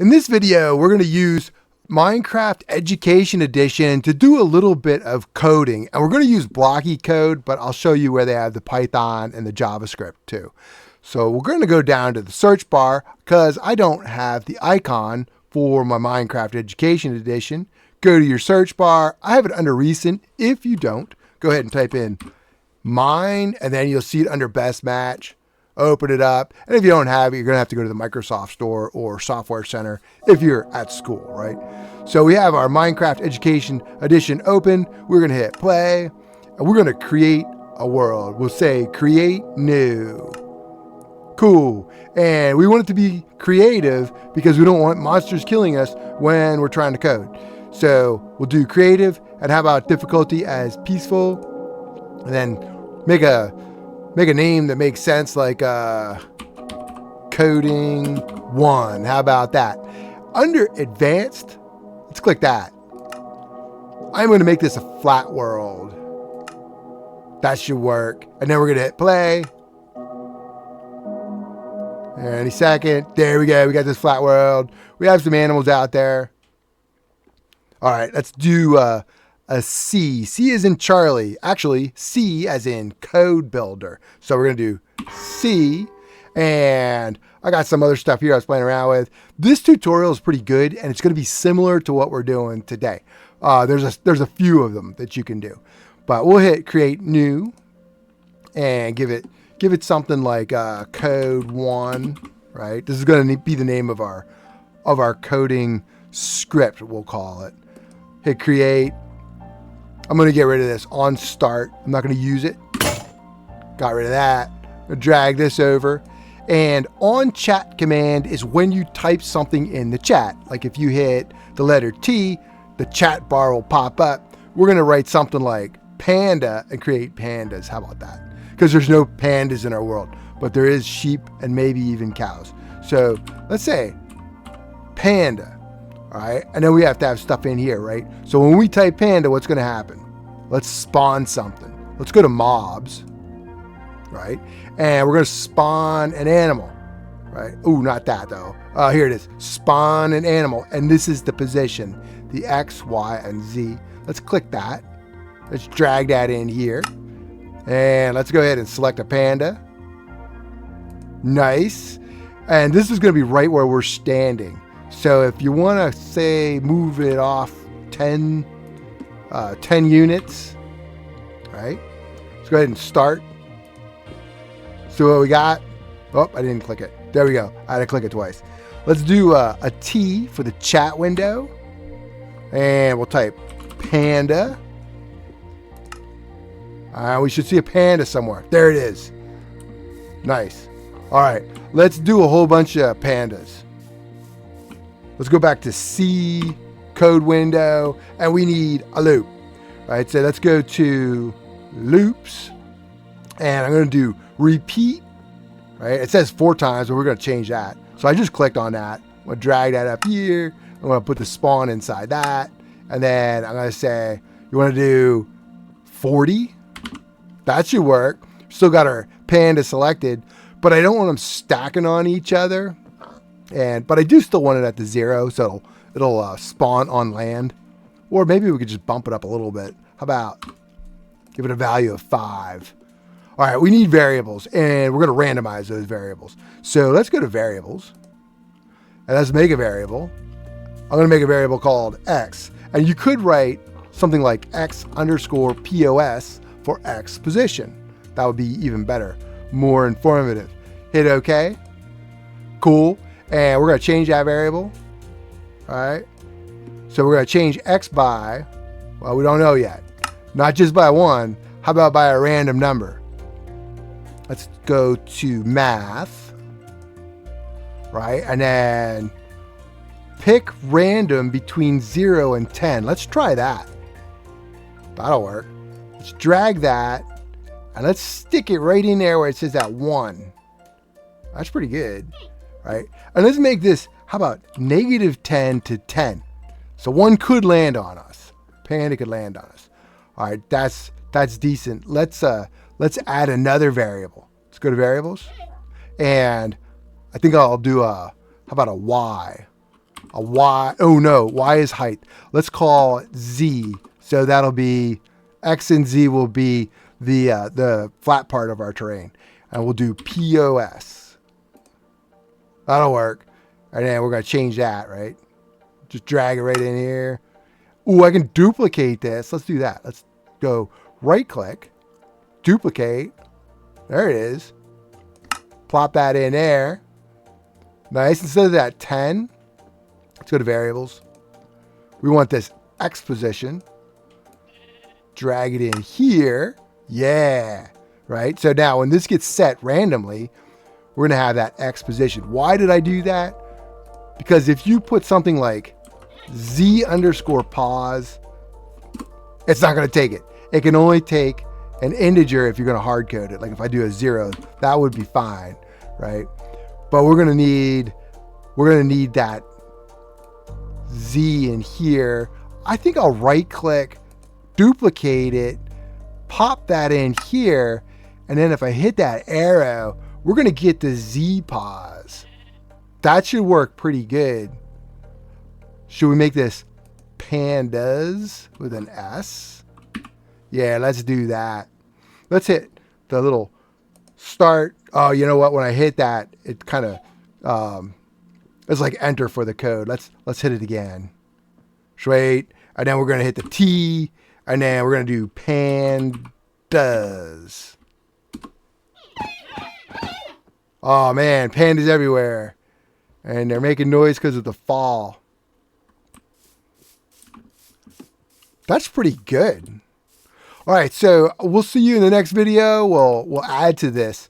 In this video, we're going to use Minecraft Education Edition to do a little bit of coding. And we're going to use blocky code, but I'll show you where they have the Python and the JavaScript too. So we're going to go down to the search bar because I don't have the icon for my Minecraft Education Edition. Go to your search bar. I have it under recent. If you don't, go ahead and type in mine, and then you'll see it under best match. Open it up, and if you don't have it, you're going to have to go to the Microsoft Store or Software Center if you're at school, right? So we have our Minecraft Education Edition open. We're going to hit play, and we're going to create a world. We'll say create new. Cool. And we want it to be creative because we don't want monsters killing us when we're trying to code. So we'll do creative, and how about difficulty as peaceful, and then make a name that makes sense, like coding 1. How about that? Under advanced, let's click that. I'm going to make this a flat world. That should work. And then we're going to hit play. Any second. There we go. We got this flat world. We have some animals out there. All right, let's do a C. C is in Charlie. Actually, C as in code builder. So we're going to do C. And I got some other stuff here I was playing around with. This tutorial is pretty good, and it's going to be similar to what we're doing today. There's a few of them that you can do. But we'll hit create new and give it something like code 1, right? This is going to be the name of our coding script, we'll call it. Hit create. I'm going to get rid of this on start. I'm not going to use it. Got rid of that. I'm going to drag this over. And on chat command is when you type something in the chat. Like if you hit the letter T, the chat bar will pop up. We're going to write something like panda and create pandas. How about that? Because there's no pandas in our world, but there is sheep and maybe even cows. So let's say panda. All right, and then we have to have stuff in here, right? So when we type panda, what's going to happen? Let's spawn something. Let's go to mobs, right? And we're going to spawn an animal, right? Oh, not that though. Here it is. Spawn an animal, and this is the position, the X, Y, and Z. Let's click that. Let's drag that in here, and let's go ahead and select a panda. Nice. And this is going to be right where we're standing. So if you want to say move it off 10 units, right? Let's go ahead and start. So what we got? Oh, I didn't click it. There we go. I had to click it twice. Let's do a T for the chat window. And we'll type panda. We should see a panda somewhere. There it is. Nice. All right. Let's do a whole bunch of pandas. Let's go back to C, code window, and we need a loop, right? So let's go to loops, and I'm going to do repeat, right? It says 4 times, but we're going to change that. So I just clicked on that. I'm going to drag that up here. I'm going to put the spawn inside that, and then I'm going to say, you want to do 40? That should work. Still got our panda selected, but I don't want them stacking on each other. But I do still want it at the 0, so it'll spawn on land. Or maybe we could just bump it up a little bit. How about give it a value of 5? All right, we need variables, and we're going to randomize those variables. So let's go to variables, and let's make a variable. I'm going to make a variable called X. And you could write something like X underscore POS for X position. That would be even better, more informative. Hit OK. Cool. And we're going to change that variable. All right. So we're going to change X by, well, we don't know yet. Not just by 1. How about by a random number? Let's go to math. Right. And then pick random between 0 and 10. Let's try that. That'll work. Let's drag that. And let's stick it right in there where it says that 1. That's pretty good. Right? And let's make this, how about -10 to 10? So 1 could land on us. Panda could land on us. All right, that's decent. Let's add another variable. Let's go to variables. And I think I'll do how about a Y? a Y. Oh no, Y is height. Let's call it Z. So that'll be X and Z will be the flat part of our terrain. And we'll do POS. That'll work. And then we're going to change that, right? Just drag it right in here. Ooh, I can duplicate this. Let's do that. Let's go right click, duplicate. There it is. Plop that in there. Nice. Instead of that 10, let's go to variables. We want this X position. Drag it in here. Yeah. Right. So now when this gets set randomly, we're going to have that X position. Why did I do that? Because if you put something like Z underscore pause, it's not going to take it. It can only take an integer if you're going to hard code it. Like if I do a 0, that would be fine, right? But we're going to need that Z in here. I think I'll right click, duplicate it, pop that in here, and then if I hit that arrow, we're going to get the Z pause. That should work pretty good. Should we make this pandas with an S? Yeah, let's do that. Let's hit the little start. Oh, you know what? When I hit that, it kind of it's like enter for the code. Let's hit it again. Straight. And then we're going to hit the T. And then we're going to do pandas. Oh, man. Pandas everywhere. And they're making noise because of the fall. That's pretty good. All right, so we'll see you in the next video. We'll add to this.